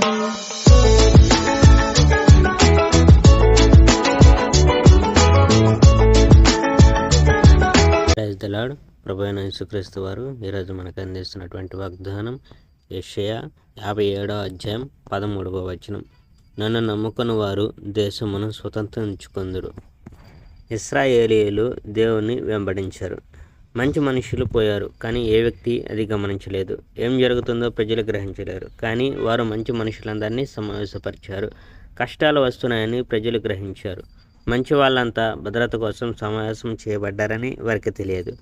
Praise the lord. ప్రభువైన యేసుక్రీస్తు వారు ఈరోజు మనకు అందిస్తున్నటువంటి వాగ్దానం యెషయా 57వ అధ్యాయం 13వ వచనం. నన్ను నమ్ముకుని వారు దేశమును స్వతంత్రించుకొందురు. ఇశ్రాయేలీయులు దేవుని వెంబడించారు. మంచి మనుషులు పోయారు, కానీ ఏ వ్యక్తి అది గమనించలేదు. ఏం జరుగుతుందో ప్రజలు గ్రహించలేరు, కానీ వారు మంచి మనుషులందరినీ సమావేశపరిచారు. కష్టాలు వస్తున్నాయని ప్రజలు గ్రహించారు. మంచి వాళ్ళంతా భద్రత కోసం సమావేశం చేయబడ్డారని వారికి తెలియదు.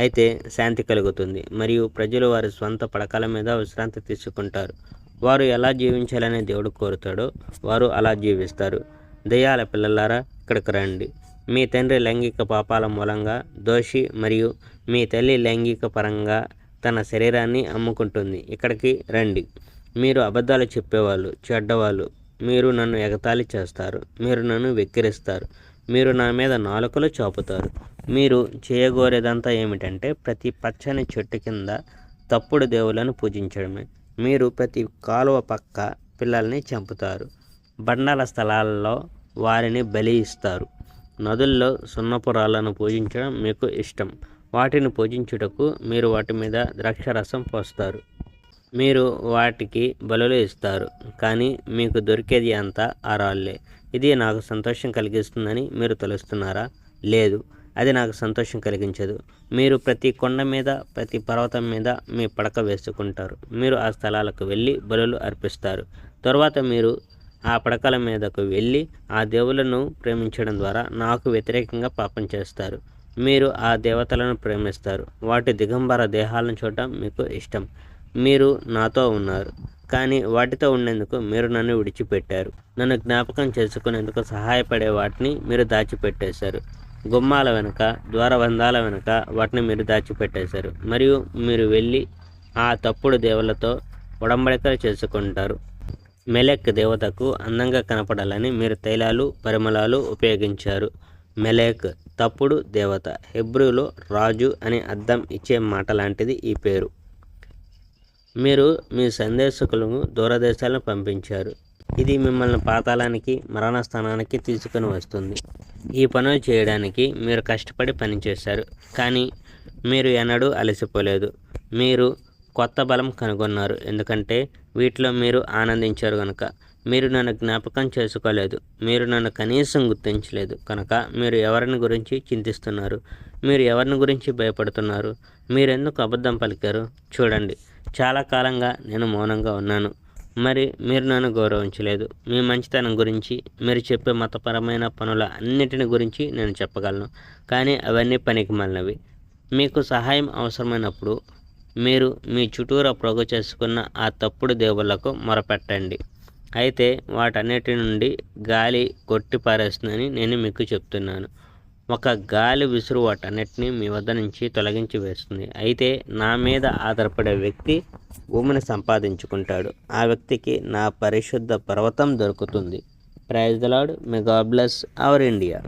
అయితే శాంతి కలుగుతుంది, మరియు ప్రజలు వారి స్వంత పడకల మీద విశ్రాంతి తీసుకుంటారు. వారు ఎలా జీవించాలని దేవుడు కోరుతాడో వారు అలా జీవిస్తారు. దయ్యాల పిల్లలారా, ఇక్కడికి రండి. మీ తండ్రి లైంగిక పాపాల మూలంగా దోషి, మరియు మీ తల్లి లైంగిక పరంగా తన శరీరాన్ని అమ్ముకుంటుంది. ఇక్కడికి రండి. మీరు అబద్ధాలు చెప్పేవాళ్ళు, చెడ్డవాళ్ళు, మీరు నన్ను ఎగతాళి చేస్తారు, మీరు నన్ను వెక్కిరిస్తారు, మీరు నా మీద నాలుకలు చాపుతారు. మీరు చేయగోరేదంతా ఏమిటంటే ప్రతి పచ్చని చెట్టు కింద తప్పుడు దేవులను పూజించడమే. మీరు ప్రతి కాలువ పక్క పిల్లల్ని చంపుతారు, బండల స్థలాల్లో వారిని బలి ఇస్తారు. నదుల్లో సున్నపు రాళ్లను పూజించడం మీకు ఇష్టం. వాటిని పూజించుటకు మీరు వాటి మీద ద్రాక్షరసం పోస్తారు. మీరు వాటికి బలులు ఇస్తారు, కానీ మీకు దొరికేది అంతా ఆ రాళ్ళే. ఇది నాకు సంతోషం కలిగిస్తుందని మీరు తలుస్తున్నారా? లేదు, అది నాకు సంతోషం కలిగించదు. మీరు ప్రతి కొండ మీద, ప్రతి పర్వతం మీద మీ పడక వేసుకుంటారు. మీరు ఆ స్థలాలకు వెళ్ళి బలులు అర్పిస్తారు. తరువాత మీరు ఆ పడకల మీదకు వెళ్ళి ఆ దేవులను ప్రేమించడం ద్వారా నాకు వ్యతిరేకంగా పాపం చేస్తారు. మీరు ఆ దేవతలను ప్రేమిస్తారు. వాటి దిగంబర దేహాలను చూడటం మీకు ఇష్టం. మీరు నాతో ఉన్నారు, కానీ వాటితో ఉండేందుకు మీరు నన్ను విడిచిపెట్టారు. నన్ను జ్ఞాపకం చేసుకునేందుకు సహాయపడే వాటిని మీరు దాచిపెట్టేశారు. గుమ్మాల వెనుక, ద్వారబంధాల వెనుక వాటిని మీరు దాచిపెట్టేశారు. మరియు మీరు వెళ్ళి ఆ తప్పుడు దేవులతో ఉడంబడికలు చేసుకుంటారు. మెలెక్ దేవతకు అందంగా కనపడాలని మీరు తైలాలు, పరిమళాలు ఉపయోగించారు. మెలెక్ తప్పుడు దేవత. హెబ్రూలో రాజు అని అర్థం ఇచ్చే మాట లాంటిది ఈ పేరు. మీరు మీ సందేశకులను దూరదేశాలను పంపించారు. ఇది మిమ్మల్ని పాతాళానికి, మరణస్థానానికి తీసుకుని వస్తుంది. ఈ పనులు చేయడానికి మీరు కష్టపడి పనిచేశారు, కానీ మీరు ఎన్నడూ అలసిపోలేదు. మీరు కొత్త బలం కనుగొన్నారు, ఎందుకంటే వీటిలో మీరు ఆనందించారు కనుక. మీరు నన్ను జ్ఞాపకం చేసుకోలేదు, మీరు నన్ను కనీసం గుర్తించలేదు కనుక మీరు ఎవరిని గురించి చింతిస్తున్నారు? మీరు ఎవరిని గురించి భయపడుతున్నారు? మీరెందుకు అబద్ధం పలికారు? చూడండి, చాలా కాలంగా నేను మౌనంగా ఉన్నాను, మరి మీరు నన్ను గౌరవించలేదు. మీ మంచితనం గురించి, మీరు చెప్పే మతపరమైన పనుల అన్నిటిని గురించి నేను చెప్పగలను, కానీ అవన్నీ పనికిమాలినవి. మీకు సహాయం అవసరమైనప్పుడు మీరు మీ చుట్టూరా ప్రోగు చేసుకున్న ఆ తప్పుడు దేవుళ్లకు మొరపెట్టండి. అయితే వాటన్నిటి నుండి గాలి కొట్టి పారేస్తుందని నేను మీకు చెప్తున్నాను. ఒక గాలి విసురు వాటన్నిటిని మీ వద్ద నుంచి తొలగించి వేస్తుంది. అయితే నా మీద ఆధారపడే వ్యక్తి భూమిని సంపాదించుకుంటాడు. ఆ వ్యక్తికి నా పరిశుద్ధ పర్వతం దొరుకుతుంది. Praise the Lord. May God bless our India.